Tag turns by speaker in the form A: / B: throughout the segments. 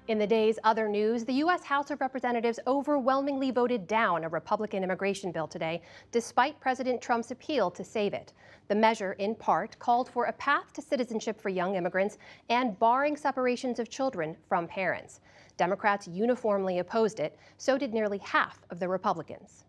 A: In the day's other news, the U.S. House of Representatives overwhelmingly voted down a Republican immigration bill today, despite President Trump's appeal to save it. The measure, in part, called for a path to citizenship for young immigrants and barring separations of children from parents. Democrats uniformly opposed it, so did nearly half of the Republicans.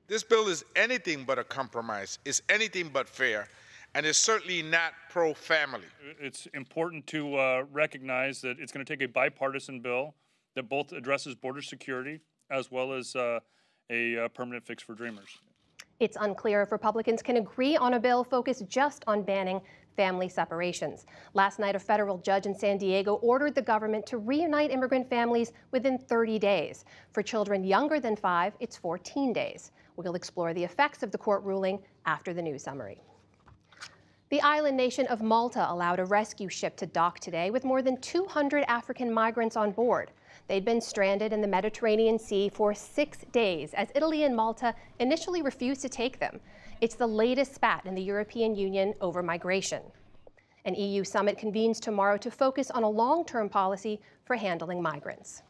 B: This bill is anything but a compromise. It's anything but fair. And it's certainly not pro-family.
C: It's important to recognize that it's going to take a bipartisan bill that both addresses border security as well as a permanent fix for Dreamers.
A: It's unclear if Republicans can agree on a bill focused just on banning family separations. Last night, a federal judge in San Diego ordered the government to reunite immigrant families within 30 days. For children younger than 5, it's 14 days. We'll explore the effects of the court ruling after the news summary. The island nation of Malta allowed a rescue ship to dock today with more than 200 African migrants on board. They'd been stranded in the Mediterranean Sea for 6 days as Italy and Malta initially refused to take them. It's the latest spat in the European Union over migration. An EU summit convenes tomorrow to focus on a long-term policy for handling migrants.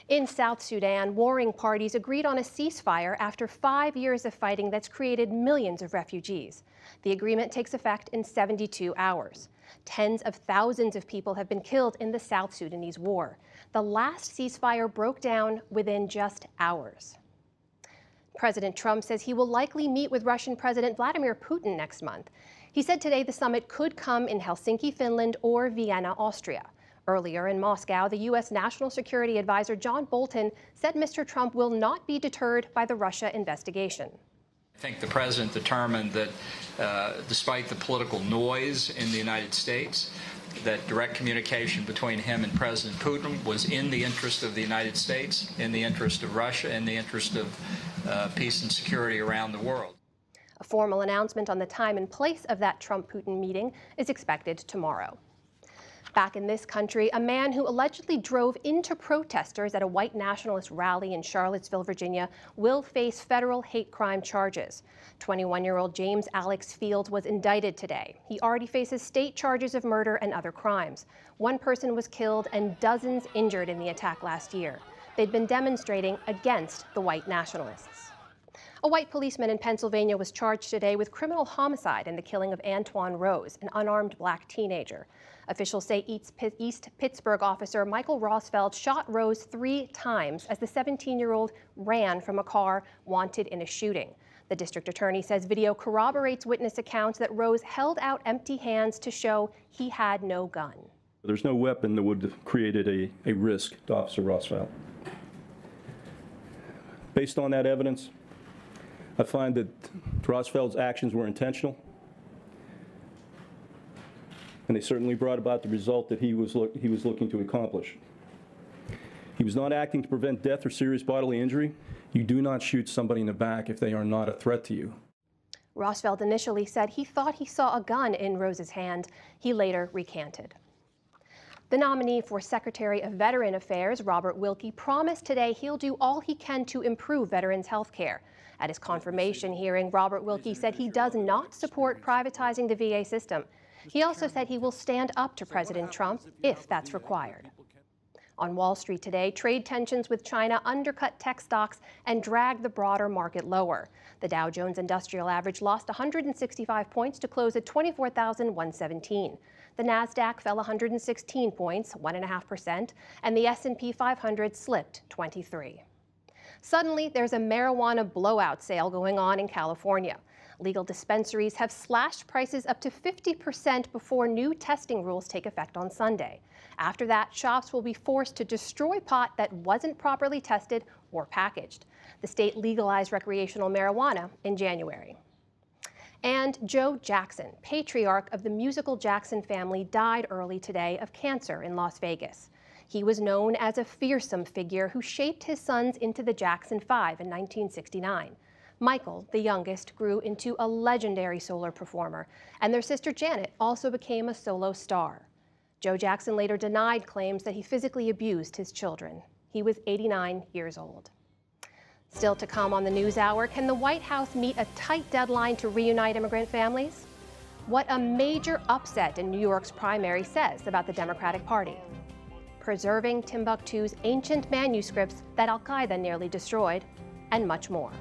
A: In South Sudan, warring parties agreed on a ceasefire after 5 years of fighting that's created millions of refugees. The agreement takes effect in 72 hours. Tens of thousands of people have been killed in the South Sudanese war. The last ceasefire broke down within just hours. President Trump says he will likely meet with Russian President Vladimir Putin next month. He said today the summit could come in Helsinki, Finland, or Vienna, Austria. Earlier in Moscow, the U.S. National Security Advisor John Bolton said Mr. Trump will not be deterred by the Russia investigation.
D: I think the president determined that despite the political noise in the United States, that direct communication between him and President Putin was in the interest of the United States, in the interest of Russia, in the interest of peace and security around the world.
A: A formal announcement on the time and place of that Trump-Putin meeting is expected tomorrow. Back in this country, a man who allegedly drove into protesters at a white nationalist rally in Charlottesville, Virginia, will face federal hate crime charges. 21-year-old James Alex Fields was indicted today. He already faces state charges of murder and other crimes. One person was killed and dozens injured in the attack last year. They'd been demonstrating against the white nationalists. A white policeman in Pennsylvania was charged today with criminal homicide in the killing of Antoine Rose, an unarmed black teenager. Officials say East Pittsburgh officer Michael Rosfeld shot Rose 3 times as the 17-year-old ran from a car wanted in a shooting. The district attorney says video corroborates witness accounts that Rose held out empty hands to show he had no gun.
E: There's no weapon that would have created a risk to Officer Rosfeld. Based on that evidence, I find that Rosfeld's actions were intentional, and they certainly brought about the result that he was looking to accomplish. He was not acting to prevent death or serious bodily injury. You do not shoot somebody in the back if they are not a threat to you.
A: Rosfeld initially said he thought he saw a gun in Rose's hand. He later recanted. The nominee for Secretary of Veteran Affairs, Robert Wilkie, promised today he'll do all he can to improve veterans' health care. At his confirmation hearing, Robert Wilkie said he does not support privatizing the VA system. He also said he will stand up to President Trump if that's required. On Wall Street today, trade tensions with China undercut tech stocks and dragged the broader market lower. The Dow Jones Industrial Average lost 165 points to close at 24,117. The Nasdaq fell 116 points, 1.5%, and the S&P 500 slipped 23. Suddenly, there's a marijuana blowout sale going on in California. Legal dispensaries have slashed prices up to 50% before new testing rules take effect on Sunday. After that, shops will be forced to destroy pot that wasn't properly tested or packaged. The state legalized recreational marijuana in January. And Joe Jackson, patriarch of the musical Jackson family, died early today of cancer in Las Vegas. He was known as a fearsome figure who shaped his sons into the Jackson 5 in 1969. Michael, the youngest, grew into a legendary solo performer, and their sister Janet also became a solo star. Joe Jackson later denied claims that he physically abused his children. He was 89 years old. Still to come on the NewsHour, can the White House meet a tight deadline to reunite immigrant families? What a major upset in New York's primary says about the Democratic Party. preserving Timbuktu's ancient manuscripts that al-Qaeda nearly destroyed, and much more.